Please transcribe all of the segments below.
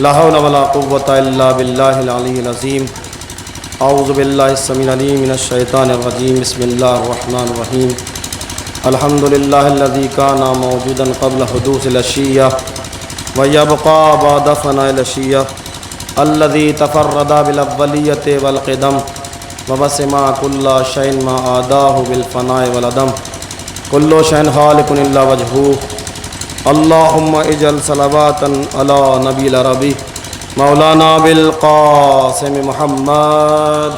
لا حول ولا قوة إلا بالله العلي العظيم اعوذ باللہ السمیع العلیم من الشیطان الرجیم بسم اللہ الرحمن الرحیم الحمد للہ الذی کان موجودا قبل حدوث الاشیاء ویبقى بعد فناء الاشیاء الذی تفرد بالاولیۃ والقدم ووسع کل شیء ما عاداہ بالفناء والعدم کل شیء خالق الا وجہہ اللہم اجعل صلواتا علی نبی العربی مولانا بالقاسم محمد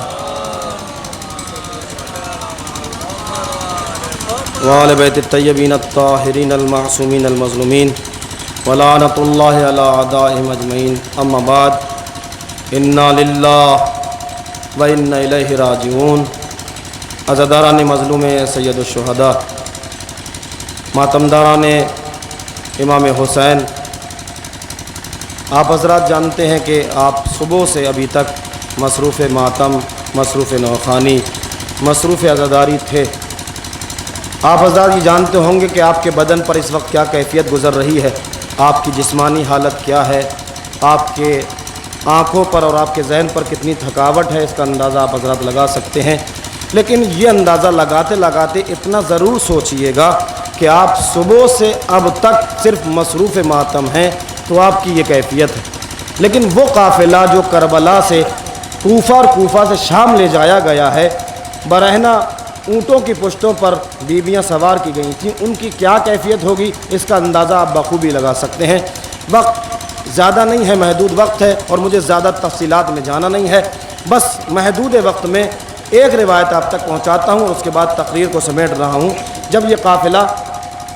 وآل بیت الطیبین الطاہرین المعصومین المظلومین ولعنۃ اللہ علی اعدائہم اجمعین اما بعد انا للہ و انا الیہ راجعون عزاداران مظلوم سید الشہداء، ماتمداران امام حسین، آپ حضرات جانتے ہیں کہ آپ صبح سے ابھی تک مصروف ماتم، مصروف نوخانی، مصروف عزاداری تھے۔ آپ حضرات یہ جانتے ہوں گے کہ آپ کے بدن پر اس وقت کیا کیفیت گزر رہی ہے، آپ کی جسمانی حالت کیا ہے، آپ کے آنکھوں پر اور آپ کے ذہن پر کتنی تھکاوٹ ہے، اس کا اندازہ آپ حضرات لگا سکتے ہیں۔ لیکن یہ اندازہ لگاتے لگاتے اتنا ضرور سوچئے گا کہ آپ صبح سے اب تک صرف مصروف ماتم ہیں تو آپ کی یہ کیفیت ہے، لیکن وہ قافلہ جو کربلا سے کوفہ اور کوفہ سے شام لے جایا گیا ہے، برہنہ اونٹوں کی پشتوں پر بیویاں سوار کی گئی تھیں، ان کی کیا کیفیت ہوگی اس کا اندازہ آپ بخوبی لگا سکتے ہیں۔ وقت زیادہ نہیں ہے، محدود وقت ہے، اور مجھے زیادہ تفصیلات میں جانا نہیں ہے، بس محدود وقت میں ایک روایت آپ تک پہنچاتا ہوں اور اس کے بعد تقریر کو سمیٹ رہا ہوں۔ جب یہ قافلہ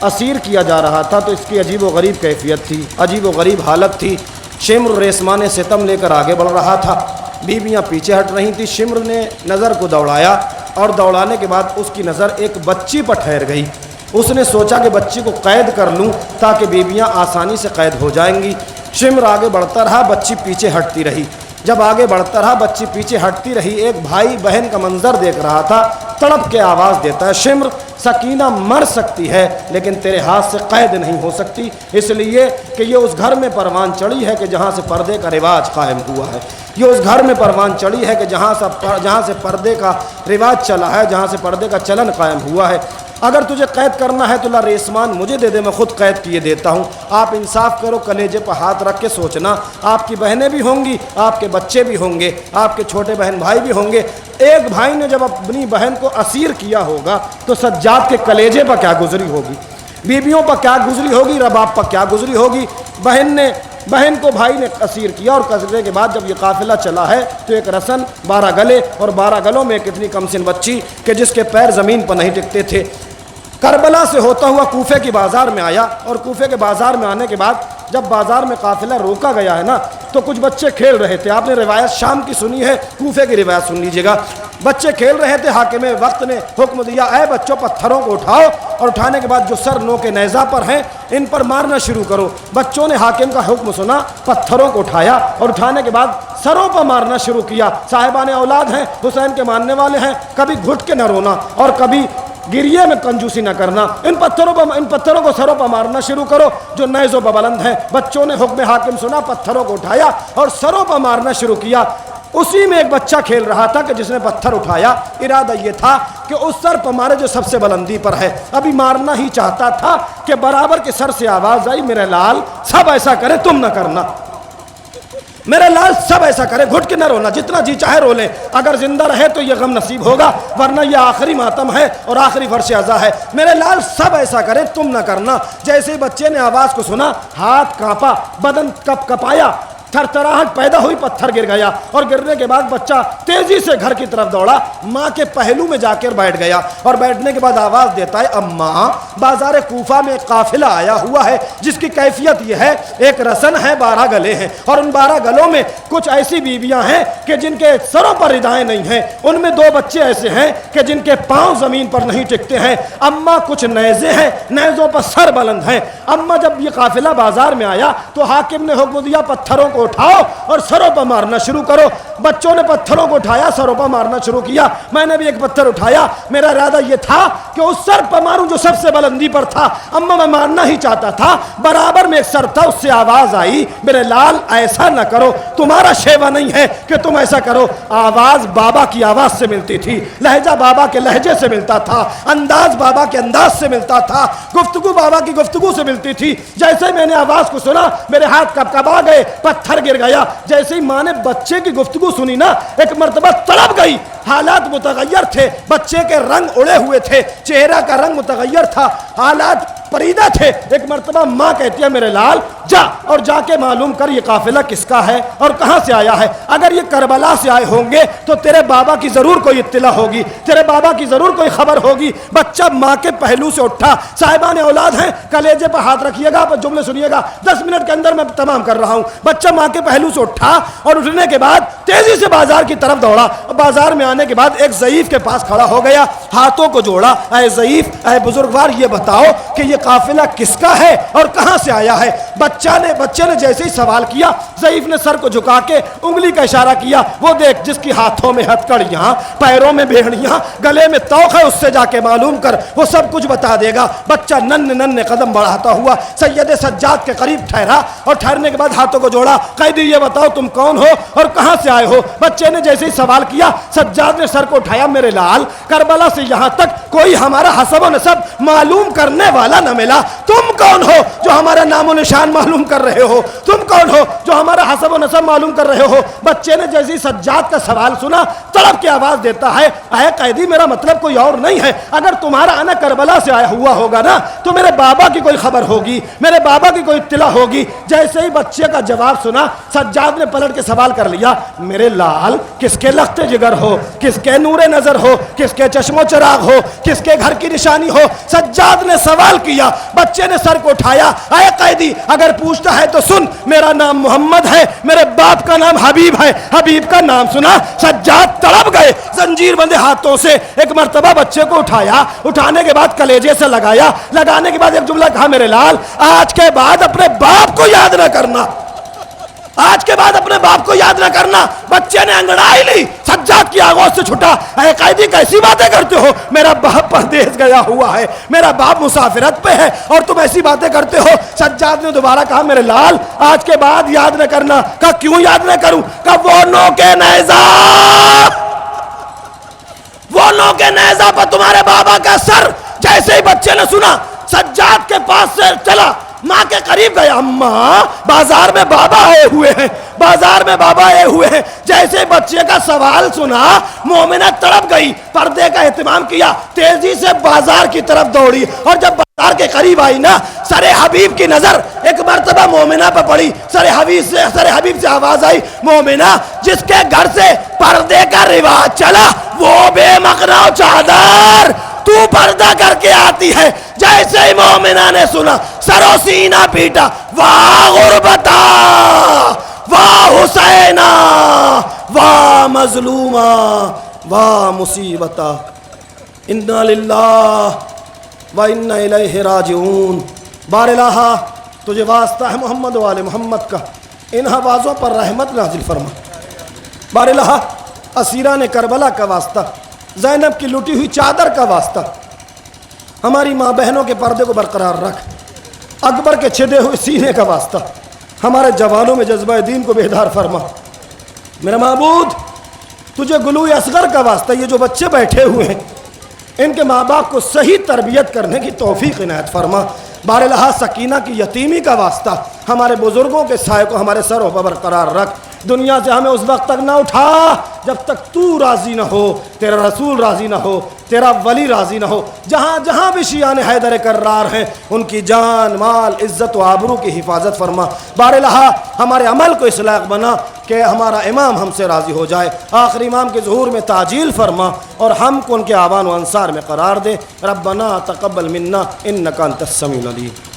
اسیر کیا جا رہا تھا تو اس کی عجیب و غریب کیفیت تھی، عجیب و غریب حالت تھی۔ شمر ریسمان ستم لے کر آگے بڑھ رہا تھا، بیویاں پیچھے ہٹ رہی تھیں۔ شمر نے نظر کو دوڑایا اور دوڑانے کے بعد اس کی نظر ایک بچی پر ٹھہر گئی۔ اس نے سوچا کہ بچی کو قید کر لوں تاکہ بیویاں آسانی سے قید ہو جائیں گی۔ شمر آگے بڑھتا رہا، بچی پیچھے ہٹتی رہی۔ جب آگے بڑھتا رہا، بچی پیچھے ہٹتی رہی۔ ایک بھائی بہن کا منظر دیکھ رہا تھا، تڑپ کے آواز دیتا ہے، شمر سکینہ مر سکتی ہے لیکن تیرے ہاتھ سے قید نہیں ہو سکتی، اس لیے کہ یہ اس گھر میں پروان چڑھی ہے کہ جہاں سے پردے کا رواج قائم ہوا ہے۔ یہ اس گھر میں پروان چڑھی ہے کہ جہاں سے پردے کا رواج چلا ہے، جہاں سے پردے کا چلن قائم ہوا ہے۔ اگر تجھے قید کرنا ہے تو لا ریسمان مجھے دے دے، میں خود قید کیے دیتا ہوں۔ آپ انصاف کرو، کلیجے پر ہاتھ رکھ کے سوچنا، آپ کی بہنیں بھی ہوں گی، آپ کے بچے بھی ہوں گے، آپ کے چھوٹے بہن بھائی بھی ہوں گے۔ ایک بھائی نے جب اپنی بہن کو اسیر کیا ہوگا تو سجاد کے کلیجے پر کیا گزری ہوگی، بیویوں پر کیا گزری ہوگی، رباب پر کیا گزری ہوگی۔ بہن کو بھائی نے اسیر کیا، اور قصرے کے بعد جب یہ قافلہ چلا ہے تو ایک رسن 12 گلے، اور 12 گلوں میں کتنی کم سن بچی کہ جس کے پیر زمین پر نہیں ٹکتے تھے۔ کربلا سے ہوتا ہوا کوفے کی بازار میں آیا، اور کوفے کے بازار میں آنے کے بعد جب بازار میں قافلہ روکا گیا ہے نا تو کچھ بچے کھیل رہے تھے۔ آپ نے روایت شام کی سنی ہے، کوفے کی روایت سن لیجئے گا۔ بچے کھیل رہے تھے، حاکم وقت نے حکم دیا، اے بچوں پتھروں کو اٹھاؤ اور اٹھانے کے بعد جو سر نو کے نیزہ پر ہیں ان پر مارنا شروع کرو۔ بچوں نے حاکم کا حکم سنا، پتھروں کو اٹھایا اور اٹھانے کے بعد سروں پر مارنا شروع کیا۔ صاحبان اولاد ہیں، حسین کے ماننے والے ہیں، کبھی گھٹ کے نہ رونا اور کبھی گریے میں کنجوسی نہ کرنا۔ ان پتھروں کو سروں پر مارنا شروع کرو جو نیزوں پر بلند ہیں۔ بچوں نے حکم حاکم سنا، پتھروں کو اٹھایا اور سروں پر مارنا شروع کیا۔ اسی میں ایک بچہ کھیل رہا تھا کہ جس نے پتھر اٹھایا، ارادہ یہ تھا کہ اس سر پر مارے جو سب سے بلندی پر ہے۔ ابھی مارنا ہی چاہتا تھا کہ برابر کے سر سے آواز آئی، میرے لال سب ایسا کرے تم نہ کرنا، میرے لال سب ایسا کرے، گھٹ کے نہ رونا، جتنا جی چاہے رو لیں، اگر زندہ رہے تو یہ غم نصیب ہوگا ورنہ یہ آخری ماتم ہے اور آخری فرش عزا ہے۔ میرے لال سب ایسا کرے تم نہ کرنا۔ جیسے بچے نے آواز کو سنا، ہاتھ کانپا، بدن کپ کپایا، تھرتھراہٹ پیدا ہوئی، پتھر گر گیا، اور گرنے کے بعد بچہ تیزی سے گھر کی طرف دوڑا، ماں کے پہلو میں جا کر بیٹھ گیا، اور بیٹھنے کے بعد آواز دیتا ہے، اماں بازار کوفہ میں ایک قافلہ آیا ہوا ہے جس کی کیفیت یہ ہے، ایک رسن ہے، 12 گلے ہیں، اور ان 12 گلوں میں کچھ ایسی بیویاں ہیں کہ جن کے سروں پر ردائیں نہیں ہیں، ان میں 2 بچے ایسے ہیں کہ جن کے پاؤں زمین پر نہیں ٹکتے ہیں، اماں کچھ نیزے ہیں، نیزوں پر سر بلند ہیں۔ اماں جب یہ قافلہ بازار میں آیا تو حاکم نے حکم دیا، پتھروں کو کو اٹھاؤ اور سروں پر مارنا شروع کرو۔ بچوں نے پتھروں کو اٹھایا، سروں پر مارنا شروع کیا۔ میں نے بھی ایک پتھر اٹھایا، میرا ارادہ یہ تھا کہ اس سر پر ماروں جو سب سے بلندی پر تھا۔ اما میں مارنا ہی چاہتا تھا، برابر میں ایک سر تھا، اس سے آواز آئی، میرے لال ایسا نہ کرو، تمہارا شیوا نہیں ہے کہ تم ایسا کرو۔ آواز بابا کی آواز سے ملتی تھی، لہجہ بابا کے لہجے سے ملتا تھا، انداز بابا کے انداز سے ملتا تھا، گفتگو بابا کی گفتگو سے ملتی تھی۔ جیسے ہی میں نے آواز کو سنا، میرے ہاتھ کبکبا گئے، پتھر گر گیا۔ جیسے ہی ماں نے بچے کی گفتگو سنی نا، ایک مرتبہ تڑپ گئی۔ حالات متغیر تھے، بچے کے رنگ اڑے ہوئے تھے، چہرہ کا رنگ متغیر تھا، حالات پریدہ تھے۔ ایک مرتبہ ماں کہتی ہے میرے لال جا اور جا کے معلوم کر یہ قافلہ کس کا ہے اور کہاں سے آیا ہے۔ اگر یہ کربلا سے آئے ہوں گے تو تیرے بابا کی ضرور کوئی اطلاع ہوگی، تیرے بابا کی ضرور کوئی خبر ہوگی۔ بچہ ماں کے پہلو سے اٹھا۔ صاحبان اولاد ہیں، کلیجے پر ہاتھ رکھیے گا، جملے سنیے گا، 10 منٹ کے اندر میں تمام کر رہا ہوں۔ بچہ ماں کے پہلو سے اٹھا اور اٹھنے کے بعد تیزی سے بازار کی طرف دوڑا۔ بازار میں آنے کے بعد ایک ضعیف کے پاس کھڑا ہو گیا، ہاتھوں کو جوڑا، اے ضعیف، اے بزرگوار، یہ بتاؤ کہ یہ قافلہ کس کا ہے اور کہاں سے آیا ہے؟ بچے نے جیسے ہی سوال کیا، ضعیف نے سر کو جھکا کے انگلی کا اشارہ کیا، وہ دیکھ جس کی ہاتھوں میں ہتکڑیاں، پیروں میں بیڑیاں، گلے میں توق ہے، اس سے جا کے معلوم کر، وہ سب کچھ بتا دے گا۔ بچہ نن قدم بڑھاتا ہوا سید سجاد کے قریب ٹھہرا اور ٹھہرنے کے بعد ہاتھوں کو جوڑا۔ قیدی یہ بتاؤ تم کون ہو اور کہاں سے آئے ہو؟ بچے نے جیسے ہی سوال کیا، سجاد نے سر کو اٹھایا، میرے لال کربلا سے یہاں تک کوئی ہمارا حسب و نسب معلوم کرنے والا نہ ملا۔ تم کون ہو جو ہمارا نام و نشان معلوم کر رہے ہو؟ تم کون ہو جو ہمارا حسب و نسب معلوم کر رہے ہو؟ بچے نے جیسے سجاد کا سوال سنا، تڑپ کے آواز دیتا ہے، اے قیدی میرا مطلب کوئی اور نہیں ہے، اگر تمہارا آنا کربلا سے آیا ہوا ہوگا نا تو میرے بابا کی کوئی خبر ہوگی، میرے بابا کی کوئی اطلاع ہوگی۔ جیسے ہی بچے کا جواب سنا، سجاد نے پلٹ کے سوال کر لیا، میرے لال کس کے لخت جگر ہو، کس کے نور نظر ہو، کس کے چشم و چراغ ہو، کس کے گھر کی نشانی ہو؟ سجاد نے سوال کیا، بچے نے سر کو اٹھایا، اے قیدی اگر پوچھتا ہے تو سن، میرا نام محمد ہے، میرے باپ کا نام حبیب ہے۔ حبیب کا نام سنا، سجاد تڑپ گئے، زنجیر بندے ہاتھوں سے۔ ایک مرتبہ بچے کو اٹھایا، اٹھانے کے بعد کلیجے سے لگایا، لگانے کے بعد ایک جملہ کہا، میرے لال آج کے بعد اپنے باپ کو یاد نہ کرنا، آج کے بعد اپنے باپ کو یاد نہ کرنا۔ بچے نے انگڑائی لی، سجاد کی آغوش سے چھٹا، اے قیدی کیسی باتیں کرتے ہو؟ میرا باپ پردیس گیا ہوا ہے، میرا باپ مسافرت پہ ہے اور تم ایسی باتیں کرتے ہو۔ سجاد نے دوبارہ کہا، میرے لال آج کے بعد یاد نہ کرنا۔ کہا کیوں یاد نہ کروں؟ کہا وہ نوکے نیزہ پر تمہارے بابا کا سر۔ جیسے ہی بچے نے سنا، سجاد کے پاس سے چلا، ماں کے قریب گیا، اماں بازار میں بابا آئے ہوئے ہیں، بازار میں بابا آئے ہوئے ہیں۔ جیسے بچے کا سوال سنا، مومنہ تڑپ گئی، پردے کا اہتمام کیا، تیزی سے بازار کی طرف دوڑی اور جب بازار کے قریب آئی نا، سر حبیب کی نظر ایک مرتبہ مومنہ پہ پڑی۔ سر حبیب سے آواز آئی، مومنہ جس کے گھر سے پردے کا رواج چلا وہ بے مقنع چادر تو پردہ کر کے آتی ہے۔ جیسے ہی مومنہ نے سنا، سر و سینہ پیٹا، واہ غربتا، واہ حسینہ، واہ مظلومہ، واہ مصیبتا، انا للہ و انا الیہ راجعون۔ بار الہ تجھے واسطہ ہے محمد و آل محمد کا، ان حوازوں پر رحمت نازل فرما۔ بار الہ اسیران کربلا کا واسطہ، زینب کی لٹی ہوئی چادر کا واسطہ، ہماری ماں بہنوں کے پردے کو برقرار رکھ، اکبر کے چھدے ہوئے سینے کا واسطہ، ہمارے جوانوں میں جذبہ دین کو بیدار فرما۔ میرا معبود تجھے گلوئے اصغر کا واسطہ، یہ جو بچے بیٹھے ہوئے ہیں ان کے ماں باپ کو صحیح تربیت کرنے کی توفیق عنایت فرما۔ بار الہ سکینہ کی یتیمی کا واسطہ، ہمارے بزرگوں کے سائے کو ہمارے سروں پر برقرار رکھ۔ دنیا سے ہمیں اس وقت تک نہ اٹھا جب تک تو راضی نہ ہو، تیرا رسول راضی نہ ہو، تیرا ولی راضی نہ ہو۔ جہاں جہاں بھی شیعان حیدر کرار ہیں ان کی جان، مال، عزت و آبرو کی حفاظت فرما۔ بار الہ ہمارے عمل کو اس لائق بنا کہ ہمارا امام ہم سے راضی ہو جائے، آخری امام کے ظہور میں تعجیل فرما اور ہم کو ان کے آوان و انصار میں قرار دے۔ ربنا تقبل منا انک انت السمیع العلیم۔